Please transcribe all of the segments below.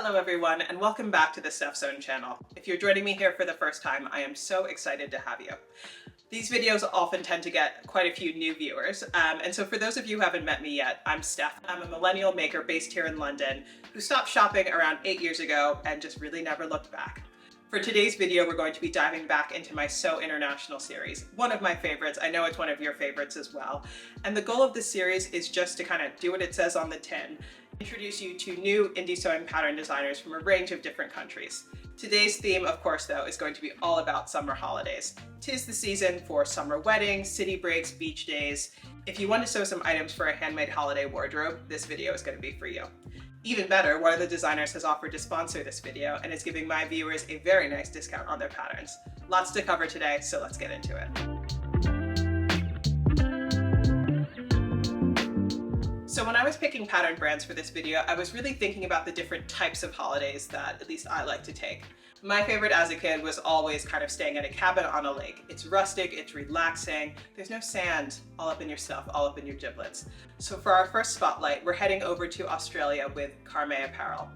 Hello everyone, and welcome back to the Stuff Zone channel. If you're joining me here for the first time, I am so excited to have you. These videos often tend to get quite a few new viewers, and so for those of you who haven't met me yet, I'm Steph. I'm a millennial maker based here in London who stopped shopping around 8 years ago and just really never looked back. For today's video, we're going to be diving back into my So International series, one of my favorites. I know it's one of your favorites as well. And the goal of this series is just to kind of do what it says on the tin, introduce you to new indie sewing pattern designers from a range of different countries. Today's theme, of course, though, is going to be all about summer holidays. 'Tis the season for summer weddings, city breaks, beach days. If you want to sew some items for a handmade holiday wardrobe, this video is going to be for you. Even better, one of the designers has offered to sponsor this video and is giving my viewers a very nice discount on their patterns. Lots to cover today, so let's get into it. So when I was picking pattern brands for this video, I was really thinking about the different types of holidays that at least I like to take. My favorite as a kid was always kind of staying at a cabin on a lake. It's rustic, it's relaxing, there's no sand all up in your stuff, all up in your giblets. So for our first spotlight, we're heading over to Australia with Caret Apparel.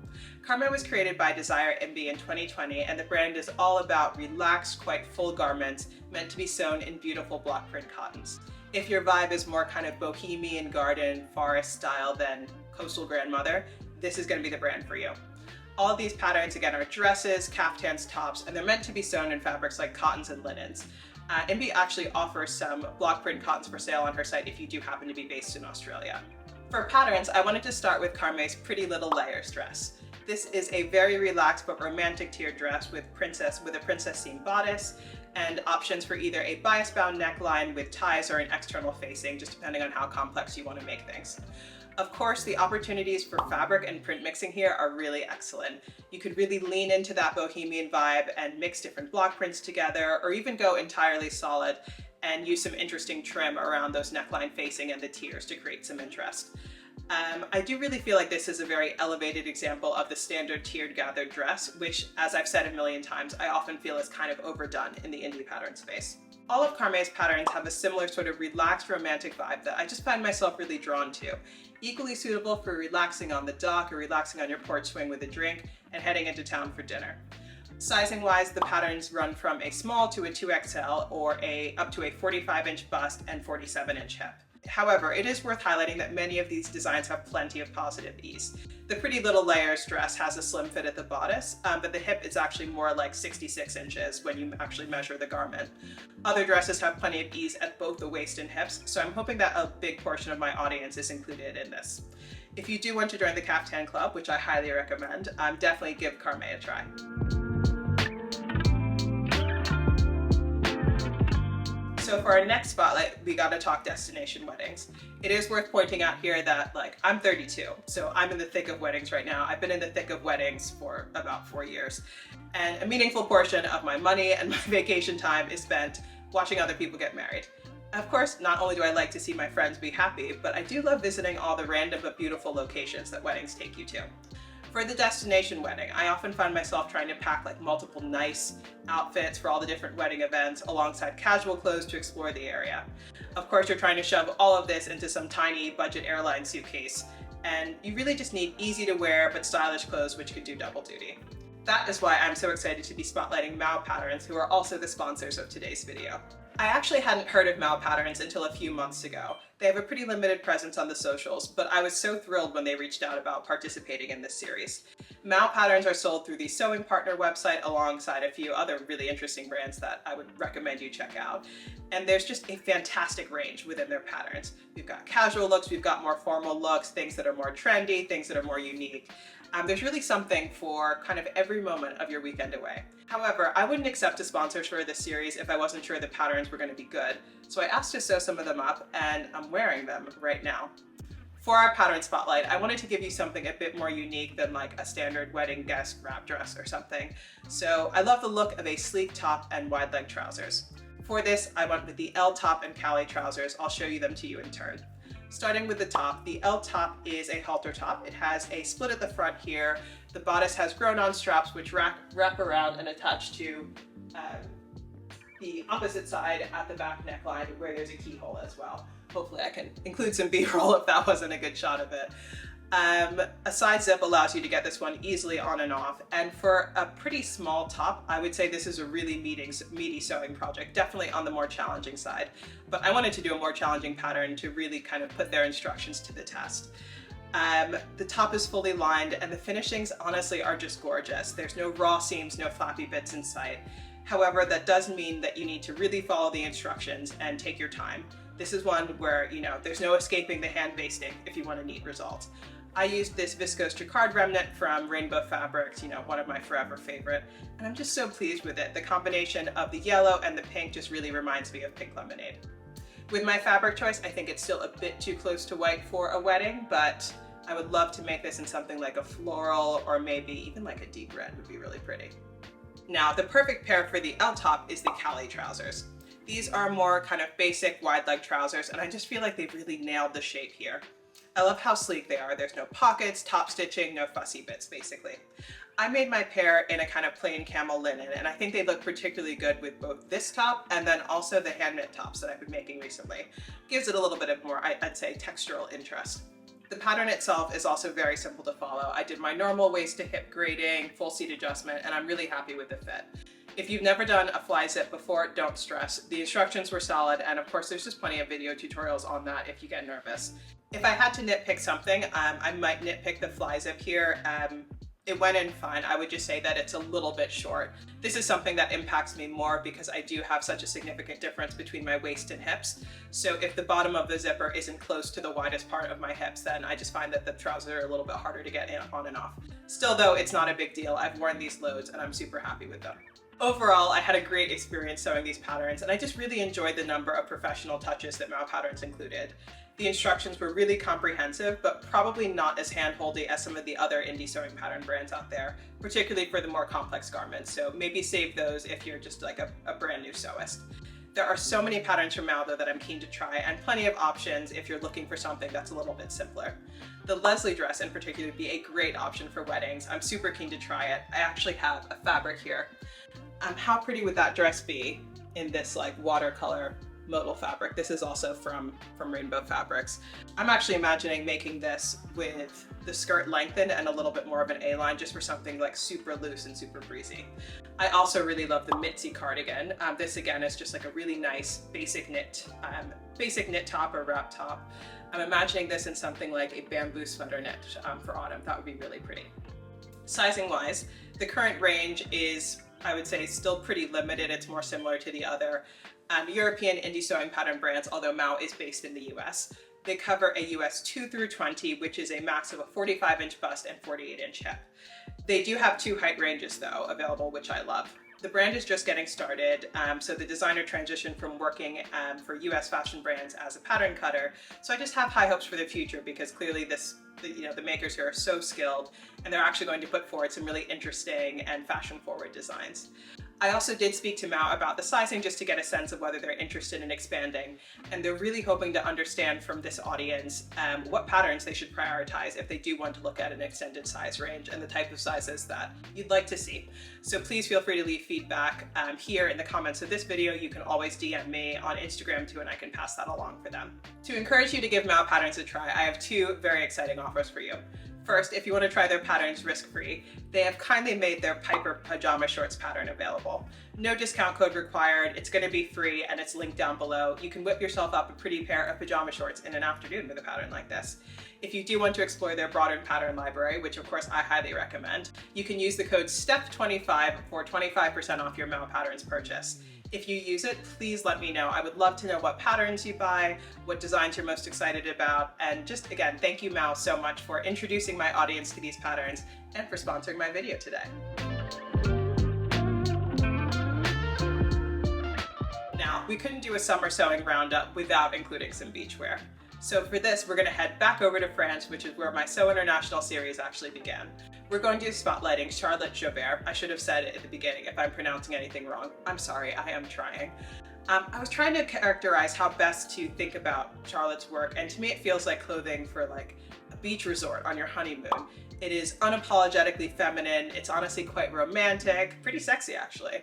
Caret was created by Desire MB in 2020, and the brand is all about relaxed, quite full garments meant to be sewn in beautiful block print cottons. If your vibe is more kind of bohemian garden, forest style than coastal grandmother, this is going to be the brand for you. All of these patterns, again, are dresses, caftans, tops, and they're meant to be sewn in fabrics like cottons and linens. MB actually offers some block print cottons for sale on her site if you do happen to be based in Australia. For patterns, I wanted to start with Caret's Pretty Little Layers dress. This is a very relaxed but romantic tiered dress with a princess seam bodice, and options for either a bias bound neckline with ties or an external facing, just depending on how complex you want to make things. Of course, the opportunities for fabric and print mixing here are really excellent. You could really lean into that bohemian vibe and mix different block prints together, or even go entirely solid and use some interesting trim around those neckline facing and the tiers to create some interest. I do really feel like this is a very elevated example of the standard tiered gathered dress, which, as I've said a million times, I often feel is kind of overdone in the indie pattern space. All of Caret's patterns have a similar sort of relaxed romantic vibe that I just find myself really drawn to. Equally suitable for relaxing on the dock or relaxing on your porch swing with a drink and heading into town for dinner. Sizing wise, the patterns run from a small to a 2XL or up to a 45-inch bust and 47-inch hip. However, it is worth highlighting that many of these designs have plenty of positive ease. The Pretty Little Layers dress has a slim fit at the bodice, but the hip is actually more like 66 inches when you actually measure the garment. Other dresses have plenty of ease at both the waist and hips, so I'm hoping that a big portion of my audience is included in this. If you do want to join the Caftan Club, which I highly recommend, definitely give Caret a try. So for our next spotlight, we gotta talk destination weddings. It is worth pointing out here that, I'm 32, so I'm in the thick of weddings right now. I've been in the thick of weddings for about 4 years. And a meaningful portion of my money and my vacation time is spent watching other people get married. Of course, not only do I like to see my friends be happy, but I do love visiting all the random but beautiful locations that weddings take you to. For the destination wedding, I often find myself trying to pack multiple nice outfits for all the different wedding events alongside casual clothes to explore the area. Of course, you're trying to shove all of this into some tiny budget airline suitcase, and you really just need easy to wear but stylish clothes which could do double duty. That is why I'm so excited to be spotlighting Mao Patterns, who are also the sponsors of today's video. I actually hadn't heard of Mao Patterns until a few months ago. They have a pretty limited presence on the socials, but I was so thrilled when they reached out about participating in this series. Mao Patterns are sold through the Sewing Partner website alongside a few other really interesting brands that I would recommend you check out. And there's just a fantastic range within their patterns. We've got casual looks, we've got more formal looks, things that are more trendy, things that are more unique. There's really something for kind of every moment of your weekend away. However, I wouldn't accept a sponsor for this series if I wasn't sure the patterns were going to be good. So I asked to sew some of them up, and I'm wearing them right now. For our pattern spotlight, I wanted to give you something a bit more unique than a standard wedding guest wrap dress or something. So I love the look of a sleek top and wide leg trousers. For this, I went with the L top and Cali trousers. I'll show you them to you in turn. Starting with the top, the L top is a halter top. It has a split at the front here. The bodice has grown-on straps which wrap around and attach to the opposite side at the back neckline where there's a keyhole as well. Hopefully I can include some B-roll if that wasn't a good shot of it. A side zip allows you to get this one easily on and off, and for a pretty small top, I would say this is a really meaty sewing project, definitely on the more challenging side. But I wanted to do a more challenging pattern to really kind of put their instructions to the test. The top is fully lined, and the finishings honestly are just gorgeous. There's no raw seams, no flappy bits in sight. However, that does mean that you need to really follow the instructions and take your time. This is one where, there's no escaping the hand basting if you want a neat result. I used this viscose jacquard remnant from Rainbow Fabrics, one of my forever favorite, and I'm just so pleased with it. The combination of the yellow and the pink just really reminds me of Pink Lemonade. With my fabric choice, I think it's still a bit too close to white for a wedding, but I would love to make this in something like a floral, or maybe even like a deep red would be really pretty. Now, the perfect pair for the L top is the Cali trousers. These are more kind of basic wide leg trousers, and I just feel like they've really nailed the shape here. I love how sleek they are. There's no pockets, top stitching, no fussy bits, basically. I made my pair in a kind of plain camel linen, and I think they look particularly good with both this top and then also the hand knit tops that I've been making recently. Gives it a little bit of more, I'd say, textural interest. The pattern itself is also very simple to follow. I did my normal waist to hip grading, full seat adjustment, and I'm really happy with the fit. If you've never done a fly zip before, don't stress. The instructions were solid, and of course there's just plenty of video tutorials on that if you get nervous. If I had to nitpick something, I might nitpick the fly zip here. It went in fine. I would just say that it's a little bit short. This is something that impacts me more because I do have such a significant difference between my waist and hips. So if the bottom of the zipper isn't close to the widest part of my hips, then I just find that the trousers are a little bit harder to get on and off. Still though, it's not a big deal. I've worn these loads and I'm super happy with them. Overall, I had a great experience sewing these patterns, and I just really enjoyed the number of professional touches that Mao Patterns included. The instructions were really comprehensive, but probably not as hand-holdy as some of the other indie sewing pattern brands out there, particularly for the more complex garments, so maybe save those if you're just like a brand new sewist. There are so many patterns from Mao though that I'm keen to try, and plenty of options if you're looking for something that's a little bit simpler. The Leslie dress in particular would be a great option for weddings. I'm super keen to try it. I actually have a fabric here. How pretty would that dress be in this like watercolor modal fabric? This is also from Rainbow Fabrics. I'm actually imagining making this with the skirt lengthened and a little bit more of an A-line, just for something like super loose and super breezy. I also really love the Mitzi cardigan. This again is just like a really nice basic knit top or wrap top. I'm imagining this in something like a bamboo sweater knit for autumn. That would be really pretty. Sizing wise, the current range is, I would say, still pretty limited. It's more similar to the other European indie sewing pattern brands, although Mao is based in the US. They cover a US 2 through 20, which is a max of a 45-inch bust and 48-inch hip. They do have 2 height ranges though available, which I love. The brand is just getting started, so the designer transitioned from working for US fashion brands as a pattern cutter. So I just have high hopes for the future because clearly the makers here are so skilled, and they're actually going to put forward some really interesting and fashion-forward designs. I also did speak to Mao about the sizing just to get a sense of whether they're interested in expanding, and they're really hoping to understand from this audience what patterns they should prioritize if they do want to look at an extended size range and the type of sizes that you'd like to see. So please feel free to leave feedback here in the comments of this video. You can always DM me on Instagram too, and I can pass that along for them. To encourage you to give Mao Patterns a try, I have 2 very exciting offers for you. First, if you want to try their patterns risk-free, they have kindly made their Piper pajama shorts pattern available. No discount code required, it's going to be free, and it's linked down below. You can whip yourself up a pretty pair of pajama shorts in an afternoon with a pattern like this. If you do want to explore their broader pattern library, which of course I highly recommend, you can use the code STEP25 for 25% off your Mao Patterns purchase. If you use it, please let me know. I would love to know what patterns you buy, what designs you're most excited about, and just again, thank you Mao so much for introducing my audience to these patterns and for sponsoring my video today. Now, we couldn't do a summer sewing roundup without including some beachwear. So for this, we're gonna head back over to France, which is where my Sew International series actually began. We're going to be spotlighting Charlotte Jobert. I should have said it at the beginning if I'm pronouncing anything wrong. I'm sorry, I am trying. I was trying to characterize how best to think about Charlotte's work, and to me it feels like clothing for like a beach resort on your honeymoon. It is unapologetically feminine, it's honestly quite romantic, pretty sexy actually.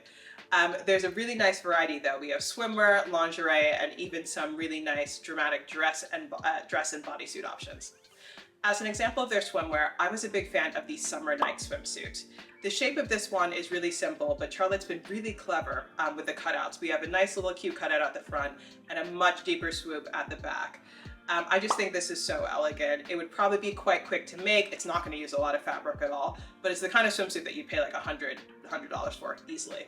There's a really nice variety though. We have swimwear, lingerie, and even some really nice dramatic dress and bodysuit options. As an example of their swimwear, I was a big fan of the Summer Night swimsuit. The shape of this one is really simple, but Charlotte's been really clever with the cutouts. We have a nice little cute cutout at the front and a much deeper swoop at the back. I just think this is so elegant. It would probably be quite quick to make. It's not going to use a lot of fabric at all, but it's the kind of swimsuit that you'd pay like $100 for easily.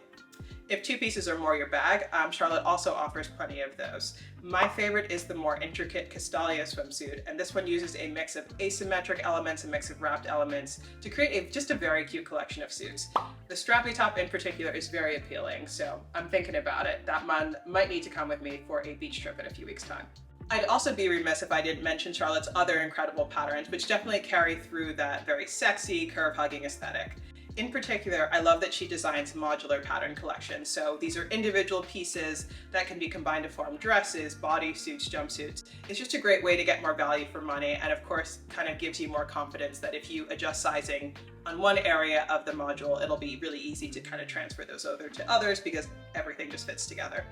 If two pieces are more your bag, Charlotte also offers plenty of those. My favorite is the more intricate Castalia swimsuit, and this one uses a mix of asymmetric elements, a mix of wrapped elements to create just a very cute collection of suits. The strappy top in particular is very appealing, so I'm thinking about it. That one might need to come with me for a beach trip in a few weeks' time. I'd also be remiss if I didn't mention Charlotte's other incredible patterns, which definitely carry through that very sexy, curve-hugging aesthetic. In particular, I love that she designs modular pattern collections. So these are individual pieces that can be combined to form dresses, bodysuits, jumpsuits. It's just a great way to get more value for money, and of course, kind of gives you more confidence that if you adjust sizing on one area of the module, it'll be really easy to kind of transfer those over to others because everything just fits together.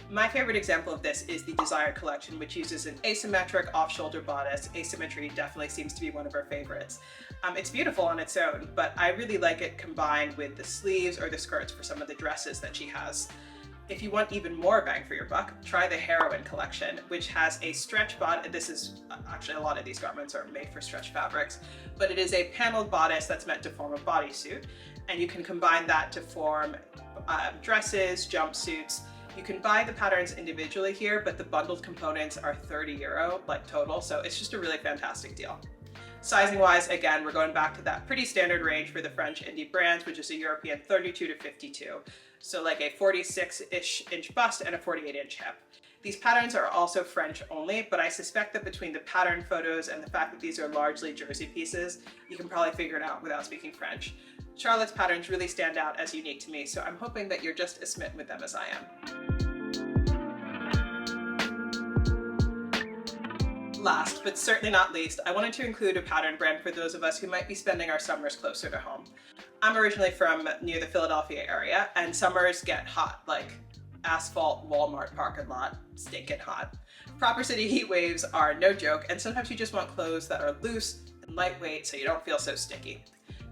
My favorite example of this is the Desire collection, which uses an asymmetric off-shoulder bodice. Asymmetry definitely seems to be one of our favorites. It's beautiful on its own, but I really like it combined with the sleeves or the skirts for some of the dresses that she has. If you want even more bang for your buck, try the Heroine collection, which has a stretch bodice. This is actually, a lot of these garments are made for stretch fabrics, but it is a paneled bodice that's meant to form a bodysuit, and you can combine that to form dresses, jumpsuits. You can buy the patterns individually here, but the bundled components are €30 like total, so it's just a really fantastic deal. Sizing wise, again, we're going back to that pretty standard range for the French indie brands, which is a European 32 to 52. So like a 46-ish inch bust and a 48-inch hip. These patterns are also French only, but I suspect that between the pattern photos and the fact that these are largely jersey pieces, you can probably figure it out without speaking French. Charlotte's patterns really stand out as unique to me, so I'm hoping that you're just as smitten with them as I am. Last, but certainly not least, I wanted to include a pattern brand for those of us who might be spending our summers closer to home. I'm originally from near the Philadelphia area, and summers get hot, like asphalt Walmart parking lot, stinking hot. Proper city heat waves are no joke, and sometimes you just want clothes that are loose and lightweight so you don't feel so sticky.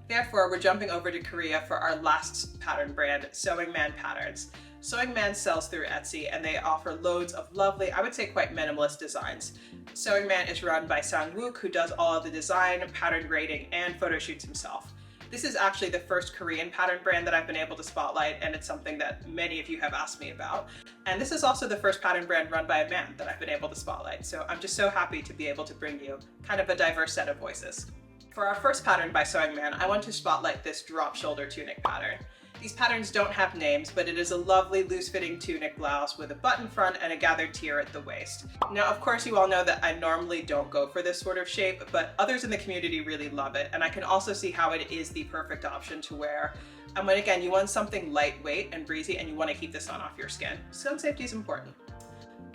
Therefore, we're jumping over to Korea for our last pattern brand, Sewing Man Patterns. Sewing Man sells through Etsy, and they offer loads of lovely, I would say quite minimalist designs. Sewing Man is run by Sang-wook, who does all of the design, pattern grading, and photo shoots himself. This is actually the first Korean pattern brand that I've been able to spotlight, and it's something that many of you have asked me about. And this is also the first pattern brand run by a man that I've been able to spotlight, so I'm just so happy to be able to bring you kind of a diverse set of voices. For our first pattern by Sewing Man, I want to spotlight this drop shoulder tunic pattern. These patterns don't have names, but it is a lovely loose-fitting tunic blouse with a button front and a gathered tier at the waist. Now, of course, you all know that I normally don't go for this sort of shape, but others in the community really love it, and I can also see how it is the perfect option to wear. And when, again, you want something lightweight and breezy and you want to keep the sun off your skin. Sun safety is important.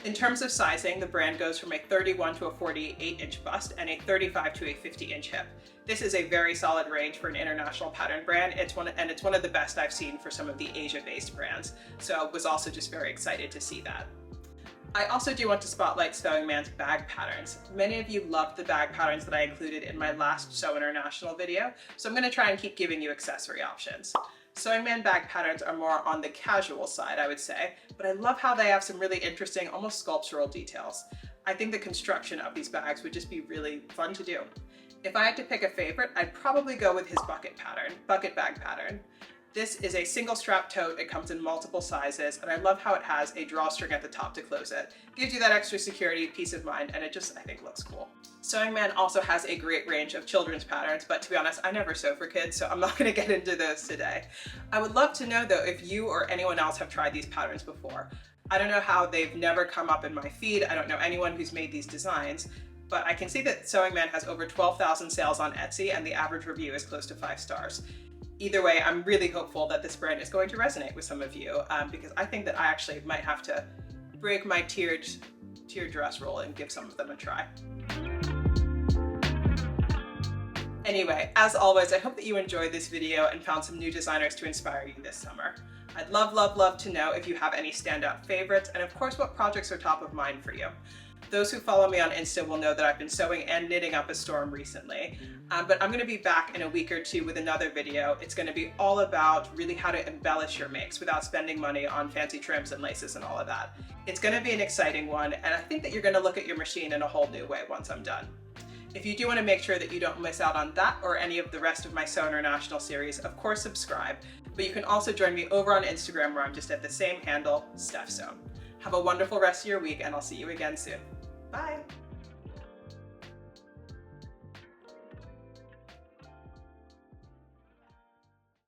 In terms of sizing, the brand goes from a 31 to a 48-inch bust and a 35 to a 50-inch hip. This is a very solid range for an international pattern brand. It's one of the best I've seen for some of the Asia-based brands, so was also just very excited to see that. I also do want to spotlight Sewing Man's bag patterns. Many of you loved the bag patterns that I included in my last Sew International video, so I'm going to try and keep giving you accessory options. Sewing Man bag patterns are more on the casual side, I would say, but I love how they have some really interesting, almost sculptural details. I think the construction of these bags would just be really fun to do. If I had to pick a favorite, I'd probably go with his bucket bag pattern. This is a single strap tote. It comes in multiple sizes, and I love how it has a drawstring at the top to close it. Gives you that extra security, peace of mind, and it just, I think, looks cool. Sewing Man also has a great range of children's patterns, but to be honest, I never sew for kids, so I'm not going to get into those today. I would love to know, though, if you or anyone else have tried these patterns before. I don't know how they've never come up in my feed. I don't know anyone who's made these designs, but I can see that Sewing Man has over 12,000 sales on Etsy, and the average review is close to 5 stars. Either way, I'm really hopeful that this brand is going to resonate with some of you, because I think that I actually might have to break my tiered dress roll and give some of them a try. Anyway, as always, I hope that you enjoyed this video and found some new designers to inspire you this summer. I'd love to know if you have any standout favorites, and of course what projects are top of mind for you. Those who follow me on Insta will know that I've been sewing and knitting up a storm recently, but I'm going to be back in a week or two with another video. It's going to be all about really how to embellish your makes without spending money on fancy trims and laces and all of that. It's going to be an exciting one, and I think that you're going to look at your machine in a whole new way once I'm done. If you do want to make sure that you don't miss out on that or any of the rest of my Sew International series, of course subscribe, but you can also join me over on Instagram where I'm just at the same handle, Steph Sew. Have a wonderful rest of your week, and I'll see you again soon. Bye.